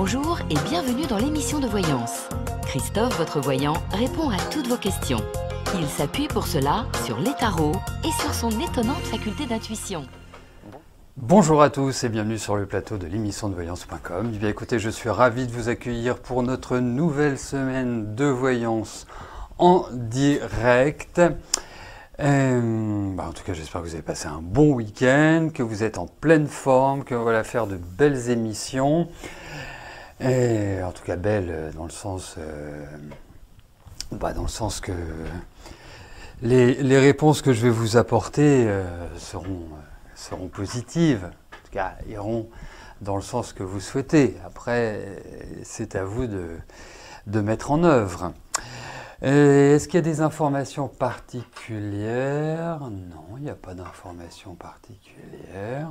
Bonjour et bienvenue dans l'émission de voyance. Christophe, votre voyant, répond à toutes vos questions. Il s'appuie pour cela sur les tarots et sur son étonnante faculté d'intuition. Bonjour à tous et bienvenue sur le plateau de l'émission de voyance.com. Bien écoutez, je suis ravi de vous accueillir pour notre nouvelle semaine de voyance en direct. En tout cas, j'espère que vous avez passé un bon week-end, que vous êtes en pleine forme, qu'on va faire de belles émissions. Et en tout cas, belles dans le sens que les réponses que je vais vous apporter seront positives. En tout cas, iront dans le sens que vous souhaitez. Après, c'est à vous de mettre en œuvre. Est-ce qu'il y a des informations particulières? Non, il n'y a pas d'informations particulières.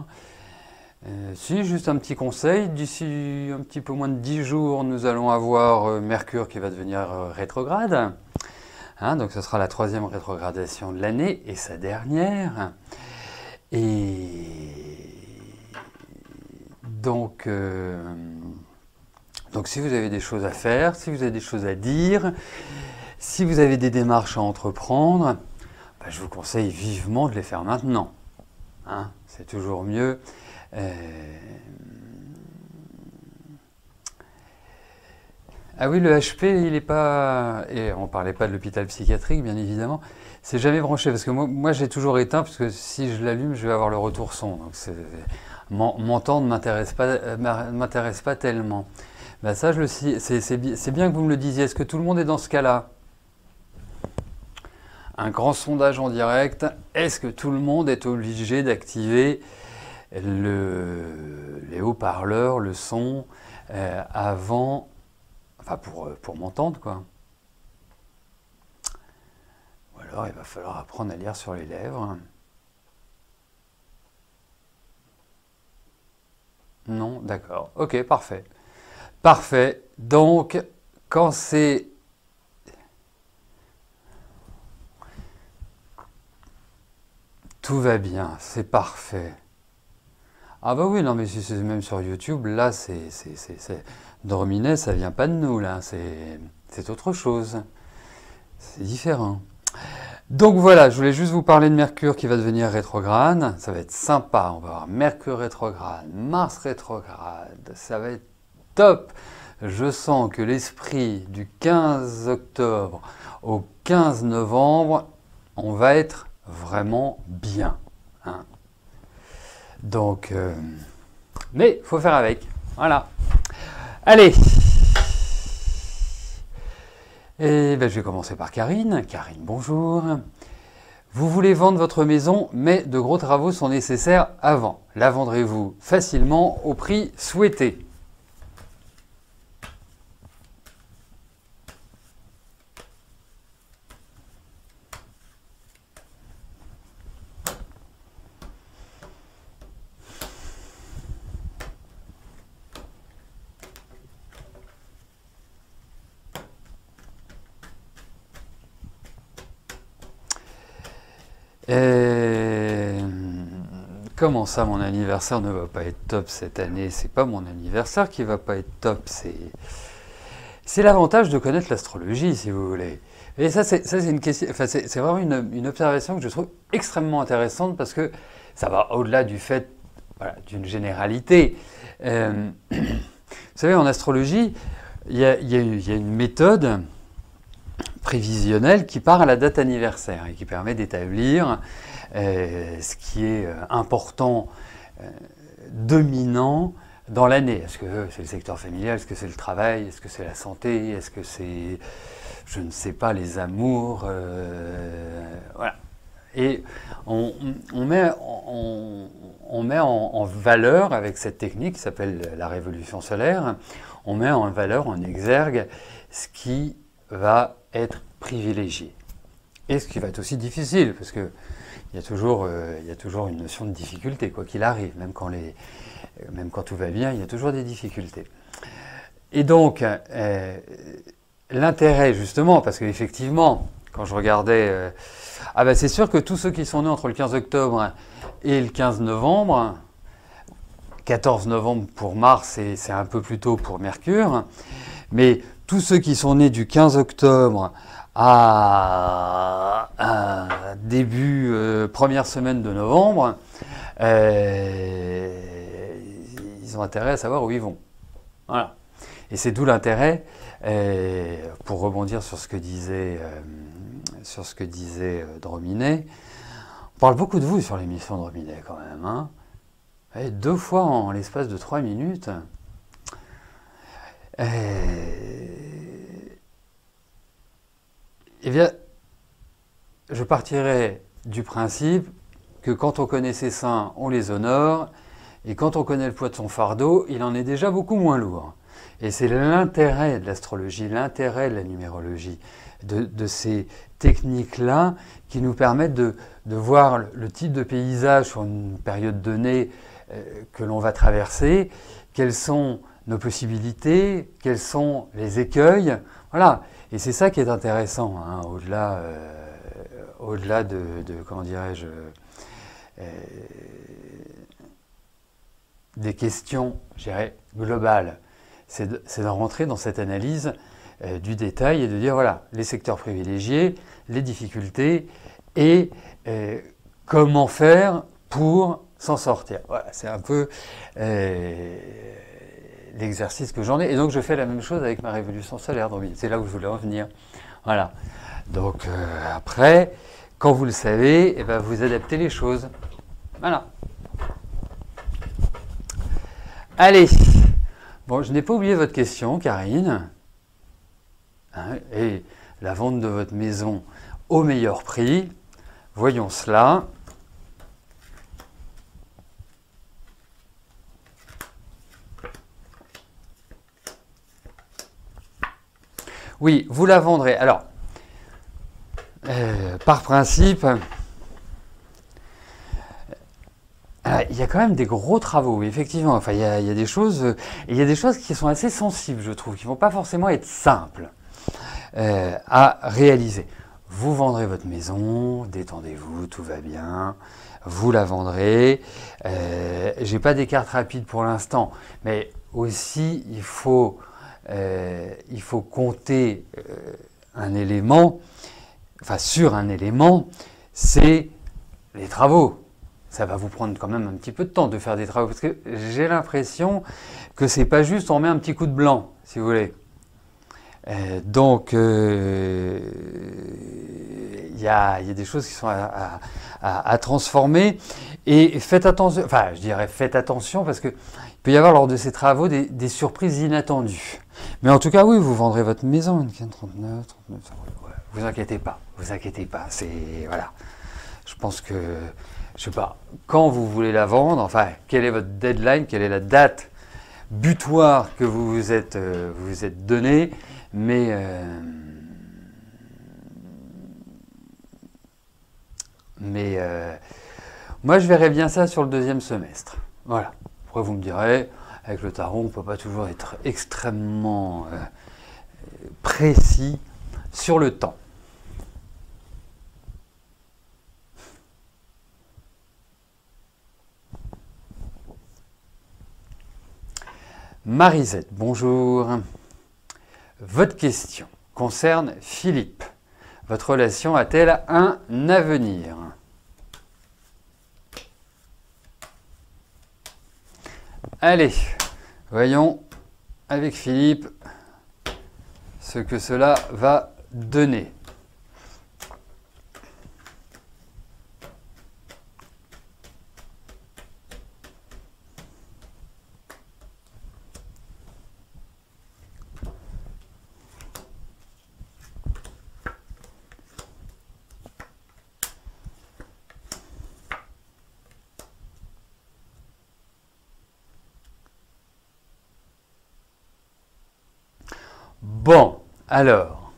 Si, juste un petit conseil, d'ici un petit peu moins de 10 jours, nous allons avoir Mercure qui va devenir rétrograde. Donc ce sera la 3e rétrogradation de l'année et sa dernière. Et donc si vous avez des choses à faire, si vous avez des choses à dire, si vous avez des démarches à entreprendre, je vous conseille vivement de les faire maintenant. C'est toujours mieux. Ah oui, le HP, il n'est pas... Et on ne parlait pas de l'hôpital psychiatrique, bien évidemment. C'est jamais branché, parce que moi j'ai toujours éteint, parce que si je l'allume, je vais avoir le retour son. Donc m'entendre ne m'intéresse pas tellement. Ça, c'est bien que vous me le disiez. Est-ce que tout le monde est dans ce cas-là? Un grand sondage en direct. Est-ce que tout le monde est obligé d'activer les haut-parleurs, le son, avant... Enfin, pour m'entendre, quoi. Ou alors, il va falloir apprendre à lire sur les lèvres. Non, d'accord. Ok, parfait. Parfait. Donc, quand c'est... Tout va bien, c'est parfait. Ah bah oui, non, mais si c'est même sur YouTube, là, c'est Dorminet, ça vient pas de nous, là. C'est autre chose. C'est différent. Donc voilà, je voulais juste vous parler de Mercure qui va devenir rétrograde. Ça va être sympa. On va avoir Mercure rétrograde, Mars rétrograde. Ça va être top. Je sens que l'esprit du 15 octobre au 15 novembre, on va être vraiment bien. Donc, mais il faut faire avec. Voilà. Allez. Et je vais commencer par Karine. Karine, bonjour. Vous voulez vendre votre maison, mais de gros travaux sont nécessaires avant. La vendrez-vous facilement au prix souhaité? Comment ça, mon anniversaire ne va pas être top cette année? C'est pas mon anniversaire qui va pas être top, c'est l'avantage de connaître l'astrologie, si vous voulez. Et ça, c'est une question, enfin, c'est vraiment une observation que je trouve extrêmement intéressante parce que ça va au-delà du fait, voilà, d'une généralité. Vous savez, en astrologie, il y a une méthode prévisionnelle qui part à la date anniversaire et qui permet d'établir ce qui est important, dominant dans l'année. Est-ce que c'est le secteur familial? Est-ce que c'est le travail? Est-ce que c'est la santé? Est-ce que c'est, je ne sais pas, les amours? Voilà. Et on met en valeur, avec cette technique qui s'appelle la révolution solaire, on met en valeur, en exergue, ce qui va être privilégié. Et ce qui va être aussi difficile, parce que il y a toujours une notion de difficulté, quoi qu'il arrive, même quand tout va bien, il y a toujours des difficultés. Et donc, l'intérêt, justement, parce qu'effectivement, quand je regardais, c'est sûr que tous ceux qui sont nés entre le 15 octobre et le 15 novembre, 14 novembre pour Mars, et c'est un peu plus tôt pour Mercure. Mais tous ceux qui sont nés du 15 octobre à début, première semaine de novembre, ils ont intérêt à savoir où ils vont. Voilà. Et c'est d'où l'intérêt, pour rebondir sur ce que disait Drominet. On parle beaucoup de vous sur l'émission Drominet quand même. Hein. Et 2 fois en l'espace de 3 minutes. Eh bien, je partirais du principe que quand on connaît ses seins, on les honore, et quand on connaît le poids de son fardeau, il en est déjà beaucoup moins lourd. Et c'est l'intérêt de l'astrologie, l'intérêt de la numérologie, de ces techniques-là qui nous permettent de voir le type de paysage sur une période donnée que l'on va traverser, quelles sont nos possibilités, quels sont les écueils. Voilà. Et c'est ça qui est intéressant, hein, au-delà de comment dirais-je, des questions, je dirais, globales. C'est de rentrer dans cette analyse du détail et de dire, voilà, les secteurs privilégiés, les difficultés et comment faire pour s'en sortir. Voilà, c'est un peu l'exercice que j'en ai. Et donc, je fais la même chose avec ma révolution solaire. C'est là où je voulais en venir. Voilà. Donc, après, quand vous le savez, eh ben, vous adaptez les choses. Voilà. Allez. Bon, je n'ai pas oublié votre question, Karine. Hein, et la vente de votre maison au meilleur prix. Voyons cela. Oui, vous la vendrez. Alors, par principe, il y a quand même des gros travaux, effectivement. Enfin, il y a des choses qui sont assez sensibles, je trouve, qui ne vont pas forcément être simples à réaliser. Vous vendrez votre maison, détendez-vous, tout va bien. Vous la vendrez. J'ai pas des cartes rapides pour l'instant, mais aussi il faut compter un élément, enfin sur un élément, c'est les travaux. Ça va vous prendre quand même un petit peu de temps de faire des travaux, parce que j'ai l'impression que c'est pas juste on met un petit coup de blanc, si vous voulez. Donc il y a des choses qui sont à transformer, et faites attention, enfin je dirais faites attention, parce que il peut y avoir lors de ces travaux des surprises inattendues. Mais en tout cas, oui, vous vendrez votre maison, une 39, 39, vous inquiétez pas, c'est, voilà. Je pense que, je sais pas, quand vous voulez la vendre, enfin, quelle est votre deadline, quelle est la date butoir que vous vous êtes donné, mais moi, je verrais bien ça sur le 2e semestre. Voilà. Après, vous me direz, avec le tarot, on ne peut pas toujours être extrêmement précis sur le temps. Marisette, bonjour. Votre question concerne Philippe. Votre relation a-t-elle un avenir ? Allez, voyons avec Philippe ce que cela va donner. Bon, alors,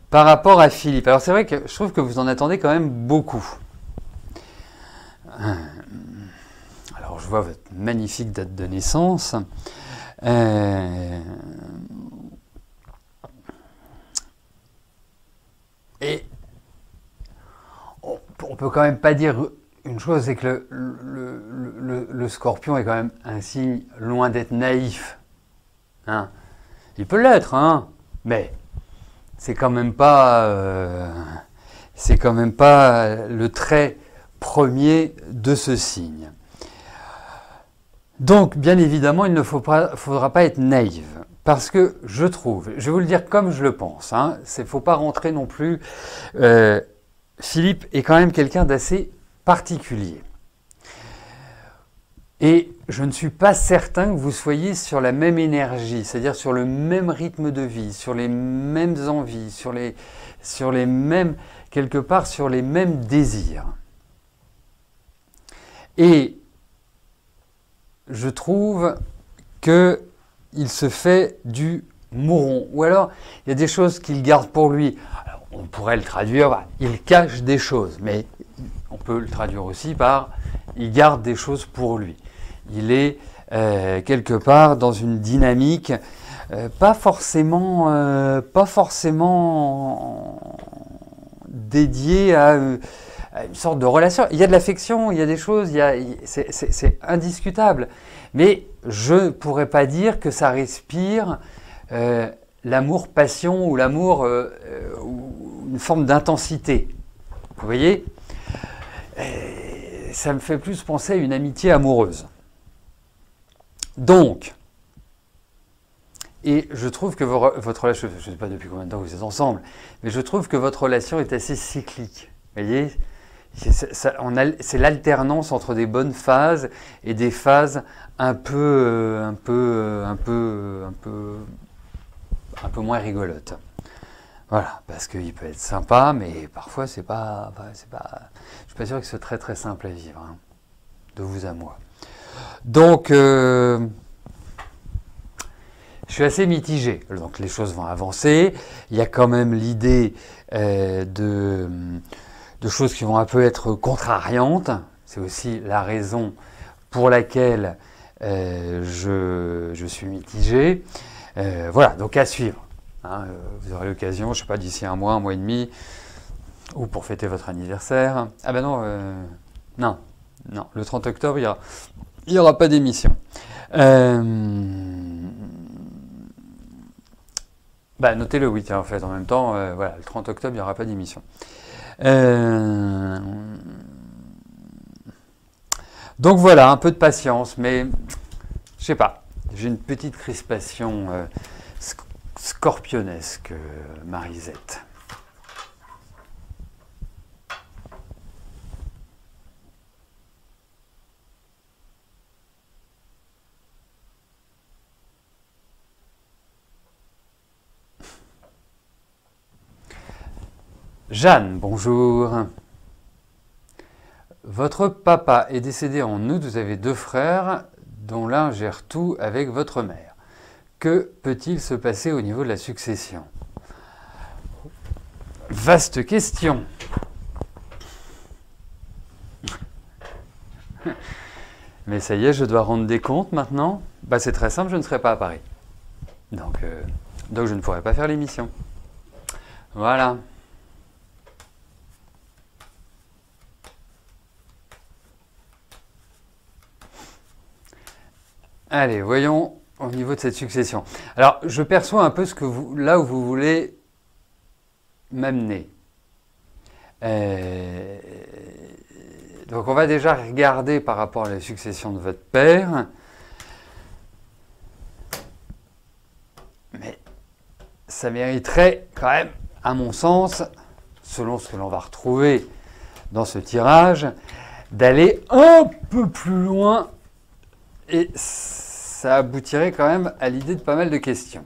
par rapport à Philippe, alors c'est vrai que je trouve que vous en attendez quand même beaucoup. Alors, je vois votre magnifique date de naissance. Et on peut quand même pas dire une chose, c'est que le scorpion est quand même un signe loin d'être naïf. Hein. Il peut l'être, hein, mais c'est quand même pas le trait premier de ce signe. Donc, bien évidemment, il ne faudra pas être naïf. Parce que je trouve, je vais vous le dire comme je le pense, hein, il ne faut pas rentrer non plus. Philippe est quand même quelqu'un d'assez particulier. Et je ne suis pas certain que vous soyez sur la même énergie, c'est-à-dire sur le même rythme de vie, sur les mêmes envies, sur les mêmes, quelque part, sur les mêmes désirs. Et je trouve qu'il se fait du mouron. Ou alors, il y a des choses qu'il garde pour lui. Alors, on pourrait le traduire, il cache des choses, mais on peut le traduire aussi par il garde des choses pour lui. Il est quelque part dans une dynamique pas forcément dédiée à une sorte de relation. Il y a de l'affection, il y a des choses, c'est indiscutable. Mais je ne pourrais pas dire que ça respire l'amour-passion ou l'amour, ou une forme d'intensité. Vous voyez ? Ça me fait plus penser à une amitié amoureuse. Donc, et je trouve que votre relation, je ne sais pas depuis combien de temps vous êtes ensemble, mais je trouve que votre relation est assez cyclique. Vous voyez ? C'est l'alternance entre des bonnes phases et des phases un peu moins rigolotes. Voilà, parce qu'il peut être sympa, mais parfois je suis pas sûr que ce soit très très simple à vivre, hein, de vous à moi. Donc, je suis assez mitigé. Donc les choses vont avancer. Il y a quand même l'idée de choses qui vont un peu être contrariantes. C'est aussi la raison pour laquelle je suis mitigé. Voilà, donc à suivre. Hein, vous aurez l'occasion, je ne sais pas, d'ici un mois et demi, ou pour fêter votre anniversaire. Ah ben non, le 30 octobre, il n'y aura pas d'émission. Notez-le, oui, en fait, en même temps, voilà, le 30 octobre, il n'y aura pas d'émission. Donc voilà, un peu de patience, mais je sais pas, j'ai une petite crispation scorpionesque, Marisette. Jeanne, bonjour. Votre papa est décédé en août, vous avez 2 frères, dont l'un gère tout avec votre mère. Que peut-il se passer au niveau de la succession? Vaste question. Mais ça y est, je dois rendre des comptes maintenant. C'est très simple, je ne serai pas à Paris. Donc je ne pourrai pas faire l'émission. Voilà. Allez, voyons au niveau de cette succession. Alors, je perçois un peu là où vous voulez m'amener. Donc, on va déjà regarder par rapport à la succession de votre père. Mais ça mériterait quand même, à mon sens, selon ce que l'on va retrouver dans ce tirage, d'aller un peu plus loin. Et ça aboutirait quand même à l'idée de pas mal de questions.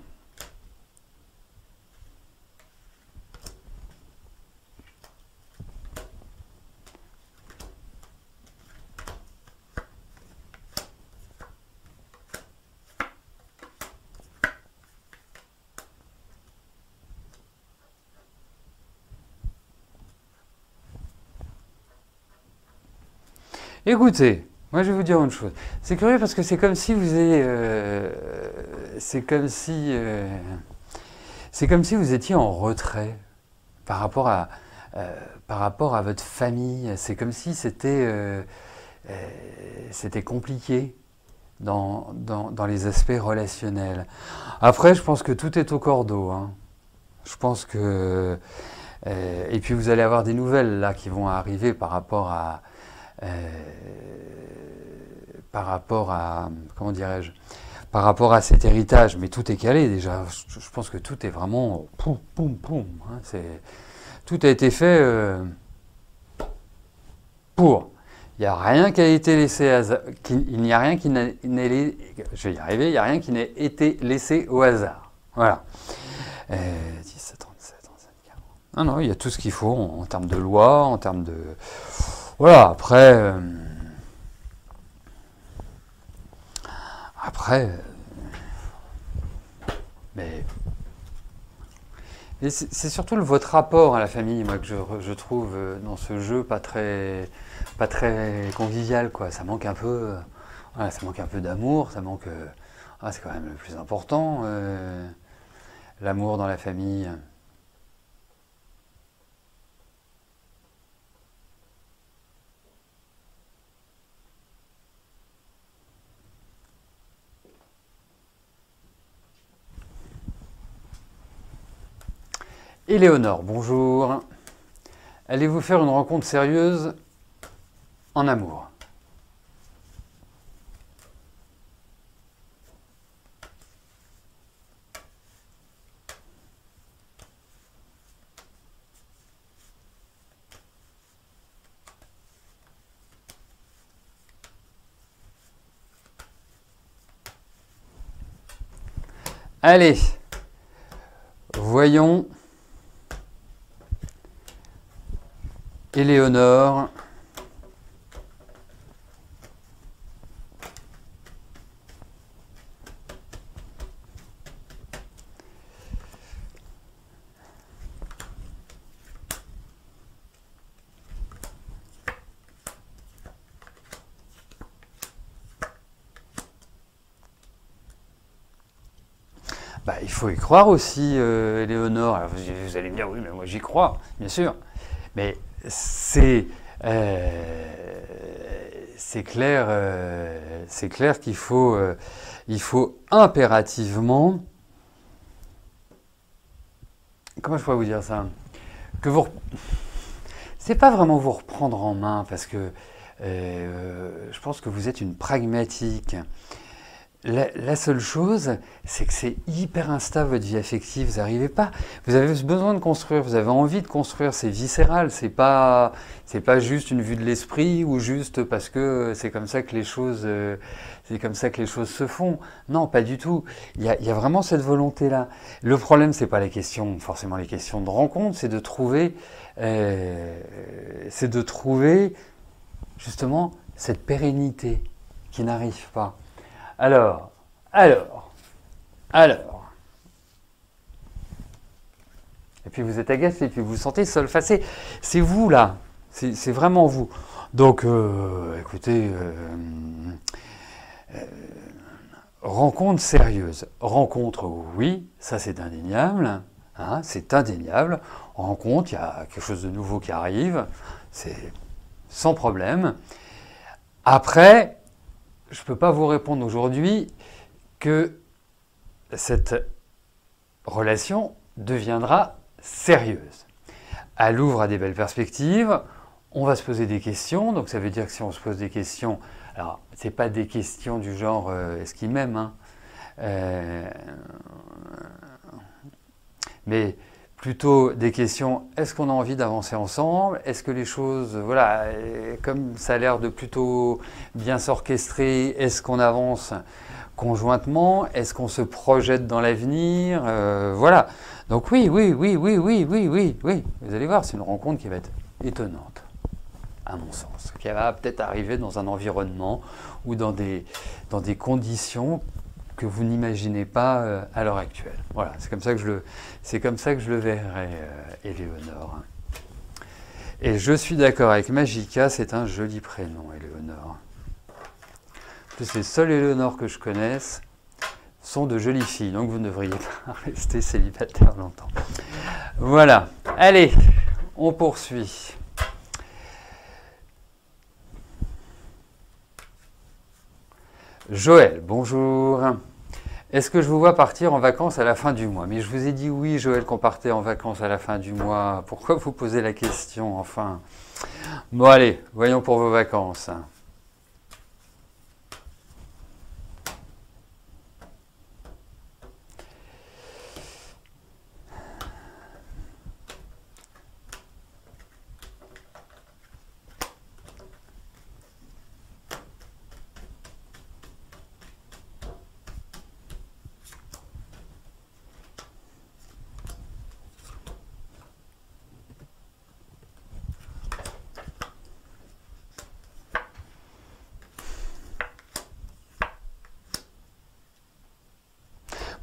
Écoutez, moi je vais vous dire une chose. C'est curieux parce que c'est comme si vous c'est comme si vous étiez en retrait par rapport à par rapport à votre famille. C'est comme si c'était compliqué dans les aspects relationnels. Après, je pense que tout est au cordeau, hein. Je pense que... et puis vous allez avoir des nouvelles là qui vont arriver par rapport à... comment dirais-je, par rapport à cet héritage, mais tout est calé déjà. Je pense que tout est vraiment poum, poum, poum, hein. Tout a été fait pour. Il n'y a rien qui a été laissé hasard. Il n'y a rien qui n'est, je vais y arriver. Il n'y a rien qui n'ait été laissé au hasard. Voilà. 17, 37, 37, 40. Non, non, il y a tout ce qu'il faut en termes de loi, en termes de. Voilà. Après. Mais c'est surtout votre rapport à la famille, moi, que je trouve dans ce jeu pas très convivial, quoi. Ça manque un peu, voilà, ça manque un peu d'amour, ça manque. C'est quand même le plus important, l'amour dans la famille. Éléonore, bonjour. Allez-vous faire une rencontre sérieuse en amour? Allez, voyons. Éléonore. Bah, il faut y croire aussi, Éléonore. Alors, vous allez me dire, oui, mais moi j'y crois, bien sûr. Mais c'est clair qu'il faut, il faut impérativement, comment je pourrais vous dire ça, que vous, c'est pas vraiment vous reprendre en main, parce que je pense que vous êtes une pragmatique. La seule chose, c'est que c'est hyper instable votre vie affective. Vous n'arrivez pas. Vous avez besoin de construire. Vous avez envie de construire. C'est viscéral. C'est pas juste une vue de l'esprit ou juste parce que c'est comme ça que les choses, se font. Non, pas du tout. Il y a vraiment cette volonté-là. Le problème, c'est pas forcément les questions de rencontre, c'est de trouver justement cette pérennité qui n'arrive pas. Alors. Et puis vous êtes agacé, et puis vous vous sentez seul. Enfin, c'est vous là, c'est vraiment vous. Donc, écoutez, rencontre sérieuse. Rencontre, oui, ça c'est indéniable. Hein, c'est indéniable. Rencontre, il y a quelque chose de nouveau qui arrive. C'est sans problème. Après, je ne peux pas vous répondre aujourd'hui que cette relation deviendra sérieuse. Elle ouvre à des belles perspectives, on va se poser des questions, donc ça veut dire que si on se pose des questions, alors ce n'est pas des questions du genre est-ce qu'il m'aime, hein, mais plutôt des questions, est-ce qu'on a envie d'avancer ensemble? Est-ce que les choses, voilà, comme ça a l'air de plutôt bien s'orchestrer, est-ce qu'on avance conjointement? Est-ce qu'on se projette dans l'avenir? Voilà. Donc oui. Vous allez voir, c'est une rencontre qui va être étonnante, à mon sens, qui va peut-être arriver dans un environnement ou dans des conditions que vous n'imaginez pas à l'heure actuelle. Voilà, c'est comme ça que je le verrai, Éléonore. Et je suis d'accord avec Magica, c'est un joli prénom, Éléonore. En plus, les seules Éléonore que je connaisse sont de jolies filles, donc vous ne devriez pas rester célibataire longtemps. Voilà, allez, on poursuit. Joël, bonjour. Est-ce que je vous vois partir en vacances à la fin du mois? Mais je vous ai dit oui, Joël, qu'on partait en vacances à la fin du mois. Pourquoi vous posez la question, enfin? Bon, allez, voyons pour vos vacances.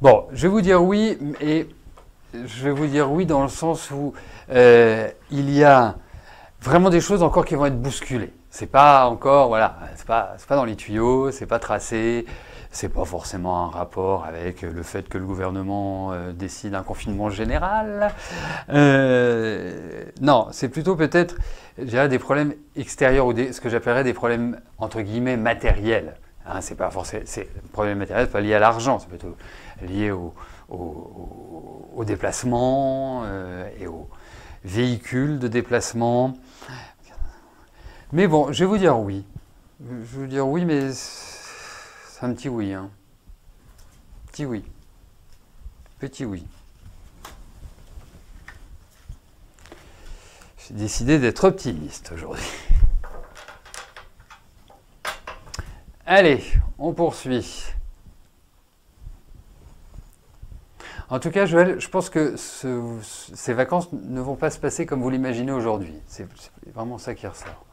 Bon, je vais vous dire oui, et je vais vous dire oui dans le sens où il y a vraiment des choses encore qui vont être bousculées. C'est pas encore, voilà, c'est pas dans les tuyaux, c'est pas tracé, c'est pas forcément un rapport avec le fait que le gouvernement décide un confinement général. Non, c'est plutôt peut-être, je dirais, des problèmes extérieurs ou ce que j'appellerais des problèmes entre guillemets matériels. Hein, c'est pas forcément, c'est problème matériel, c'est pas lié à l'argent, c'est plutôt lié au déplacement et aux véhicules de déplacement. Mais bon, je vais vous dire oui. Je vais vous dire oui, mais c'est un petit oui. Hein. Petit oui. Petit oui. J'ai décidé d'être optimiste aujourd'hui. Allez, on poursuit. En tout cas, Joël, je pense que ces vacances ne vont pas se passer comme vous l'imaginez aujourd'hui. C'est vraiment ça qui ressort.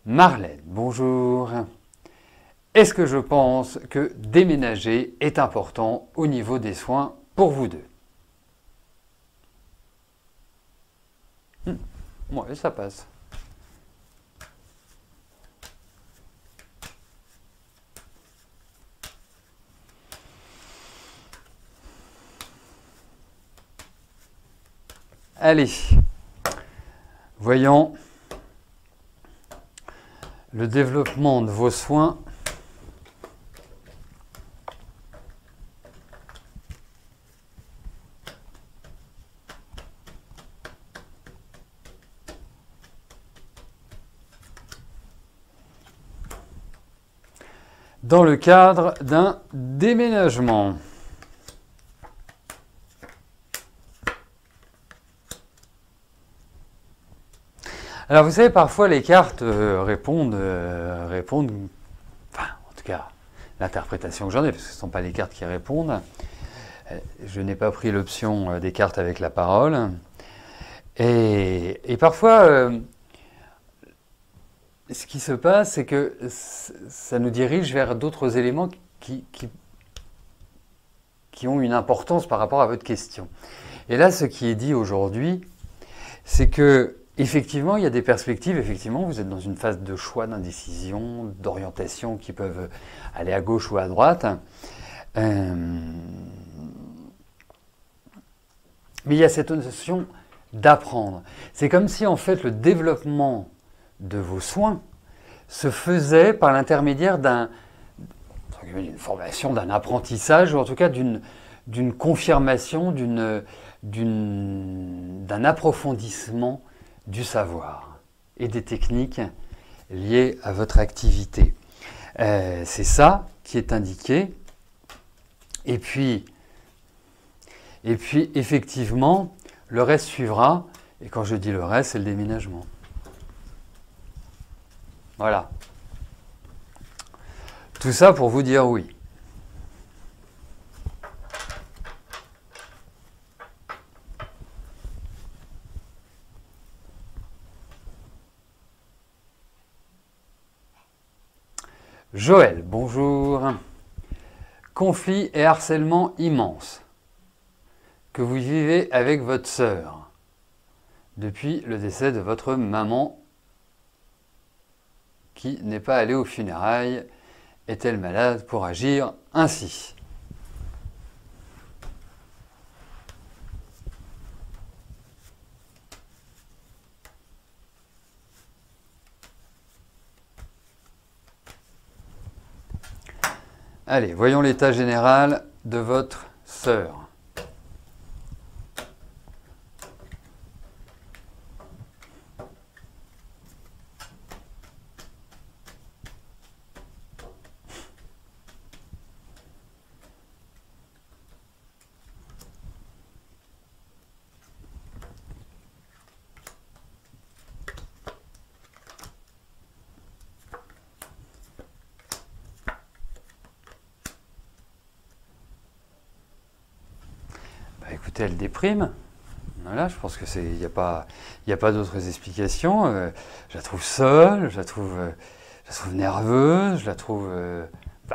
Marlène, bonjour. Est-ce que je pense que déménager est important au niveau des soins pour vous deux? Ouais, ça passe. Allez, voyons le développement de vos soins. Dans le cadre d'un déménagement. Alors vous savez, parfois les cartes répondent, enfin en tout cas l'interprétation que j'en ai, parce que ce ne sont pas les cartes qui répondent. Je n'ai pas pris l'option des cartes avec la parole. Et parfois, ce qui se passe, c'est que ça nous dirige vers d'autres éléments qui ont une importance par rapport à votre question. Et là, ce qui est dit aujourd'hui, c'est que effectivement, il y a des perspectives. Effectivement, vous êtes dans une phase de choix, d'indécision, d'orientation qui peuvent aller à gauche ou à droite. Mais il y a cette notion d'apprendre. C'est comme si, en fait, le développement de vos soins se faisait par l'intermédiaire d'une formation, d'un apprentissage, ou en tout cas d'une confirmation, d'un approfondissement du savoir et des techniques liées à votre activité. C'est ça qui est indiqué. Et puis, effectivement, le reste suivra. Et quand je dis le reste, c'est le déménagement. Voilà. Tout ça pour vous dire oui. Joël, bonjour. Conflit et harcèlement immense que vous vivez avec votre sœur depuis le décès de votre maman qui n'est pas allée aux funérailles. Est-elle malade pour agir ainsi? Allez, voyons l'état général de votre sœur. Écoutez, elle déprime. Voilà, je pense que il n'y a pas d'autres explications. Je la trouve seule, je la trouve nerveuse, je la trouve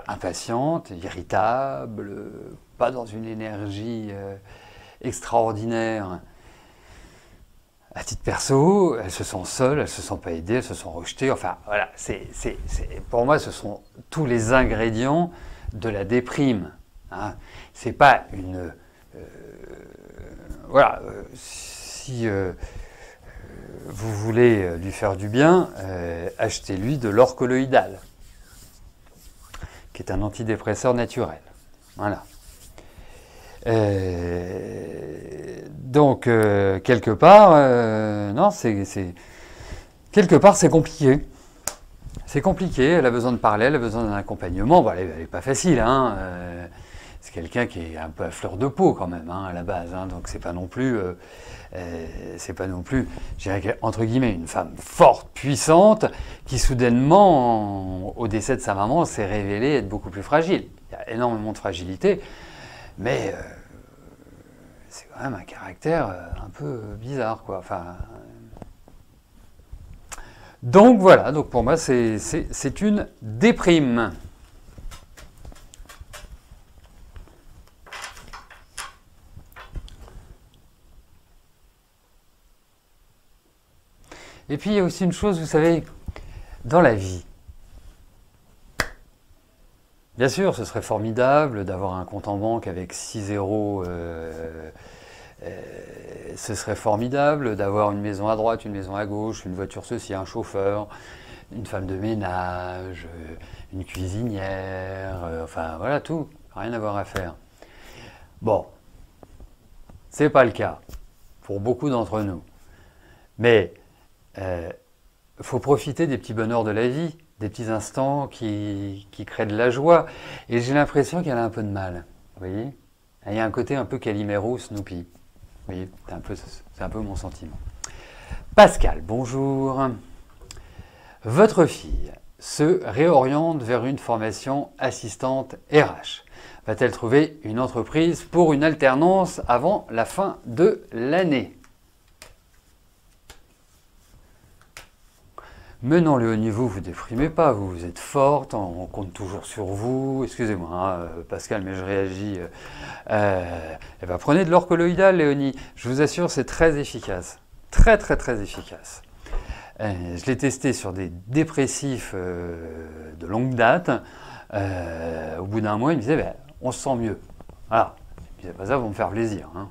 impatiente, irritable, pas dans une énergie extraordinaire. À titre perso, elle se sent seule, elle se sent pas aidée, elle se sent rejetée. Enfin, voilà, pour moi, ce sont tous les ingrédients de la déprime. Hein. C'est pas une voilà, si vous voulez lui faire du bien, achetez-lui de l'or colloïdal, qui est un antidépresseur naturel. Voilà. Donc, quelque part, non, quelque part, c'est compliqué. C'est compliqué, elle a besoin de parler, elle a besoin d'un accompagnement. Bon, elle n'est pas facile, hein. C'est quelqu'un qui est un peu à fleur de peau quand même, hein, à la base. Hein, donc c'est pas non plus, je dirais entre guillemets, une femme forte, puissante, qui soudainement, au décès de sa maman, s'est révélée être beaucoup plus fragile. Il y a énormément de fragilité, mais c'est quand même un caractère un peu bizarre, quoi. Enfin, donc voilà, donc pour moi c'est une déprime. Et puis il y a aussi une chose, vous savez, dans la vie. Bien sûr, ce serait formidable d'avoir un compte en banque avec 6 zéros. Ce serait formidable d'avoir une maison à droite, une maison à gauche, une voiture ceci, un chauffeur, une femme de ménage, une cuisinière, enfin voilà tout, rien à avoir à faire. Bon, c'est pas le cas pour beaucoup d'entre nous. Mais faut profiter des petits bonheurs de la vie, des petits instants qui créent de la joie. Et j'ai l'impression qu'elle a un peu de mal. Vous voyez ? Il y a un côté un peu Calimero, Snoopy. Vous voyez ? C'est un peu mon sentiment. Pascal, bonjour. Votre fille se réoriente vers une formation assistante RH. Va-t-elle trouver une entreprise pour une alternance avant la fin de l'année ? Mais non, Léonie, vous ne déprimez pas, vous êtes forte, on compte toujours sur vous. Excusez-moi, hein, Pascal, mais je réagis. Eh ben, prenez de l'or colloïdal, Léonie. Je vous assure, c'est très efficace. Très, très, très efficace. Je l'ai testé sur des dépressifs de longue date. Au bout d'un mois, il me disait, ben, on se sent mieux. Voilà. Je disais, pas ça, vont me faire plaisir. Hein.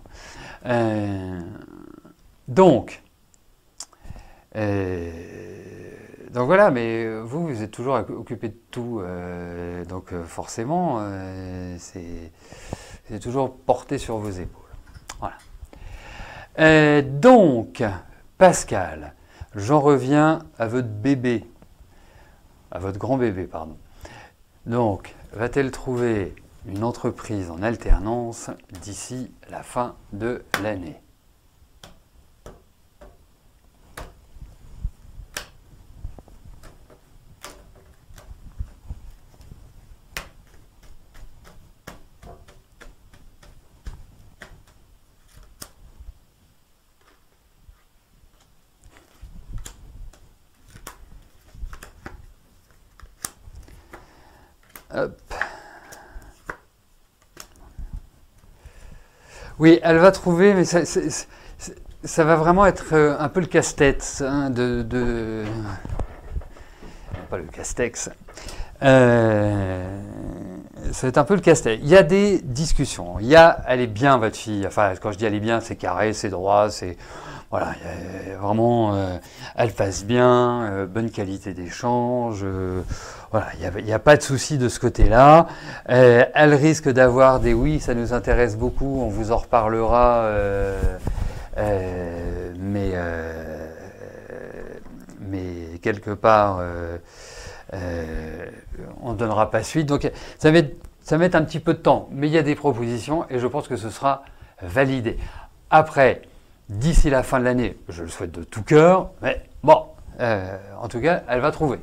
Donc voilà, mais vous êtes toujours occupé de tout, donc forcément, c'est toujours porté sur vos épaules. Voilà. Donc, Pascal, j'en reviens à votre bébé, à votre grand bébé, pardon. Donc, va-t-elle trouver une entreprise en alternance d'ici la fin de l'année ? Hop. Oui, elle va trouver, mais ça va vraiment être un peu le casse-tête, hein, pas le casse-tex. Ça va être un peu le casse-tête. Il y a des discussions. Elle est bien, votre fille. Enfin, quand je dis elle est bien, c'est carré, c'est droit, Voilà, vraiment, elle passe bien, bonne qualité d'échange. Voilà, il n'y a pas de souci de ce côté-là. Elle risque d'avoir des oui, ça nous intéresse beaucoup, on vous en reparlera, mais quelque part, on ne donnera pas suite. Donc ça va mettre un petit peu de temps, mais il y a des propositions et je pense que ce sera validé. Après, d'ici la fin de l'année, je le souhaite de tout cœur, mais bon, en tout cas, elle va trouver.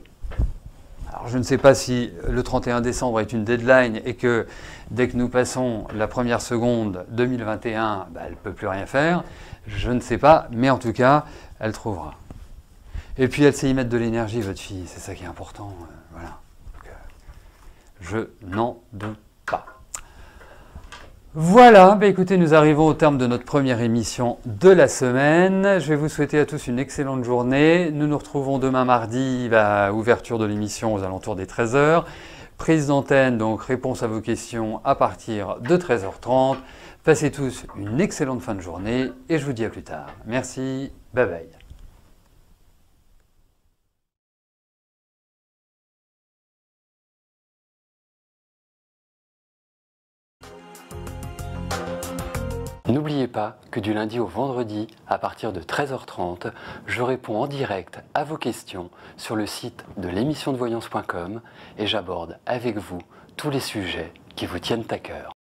Alors je ne sais pas si le 31 décembre est une deadline et que dès que nous passons la première seconde 2021, elle ne peut plus rien faire. Je ne sais pas, mais en tout cas, elle trouvera. Et puis elle sait y mettre de l'énergie, votre fille, c'est ça qui est important. Voilà. Donc, je n'en doute pas. Voilà, écoutez, nous arrivons au terme de notre première émission de la semaine. Je vais vous souhaiter à tous une excellente journée. Nous nous retrouvons demain mardi, ouverture de l'émission aux alentours des 13h. Prise d'antenne, donc réponse à vos questions à partir de 13h30. Passez tous une excellente fin de journée et je vous dis à plus tard. Merci, bye bye. N'oubliez pas que du lundi au vendredi, à partir de 13h30, je réponds en direct à vos questions sur le site de l'émissiondevoyance.com et j'aborde avec vous tous les sujets qui vous tiennent à cœur.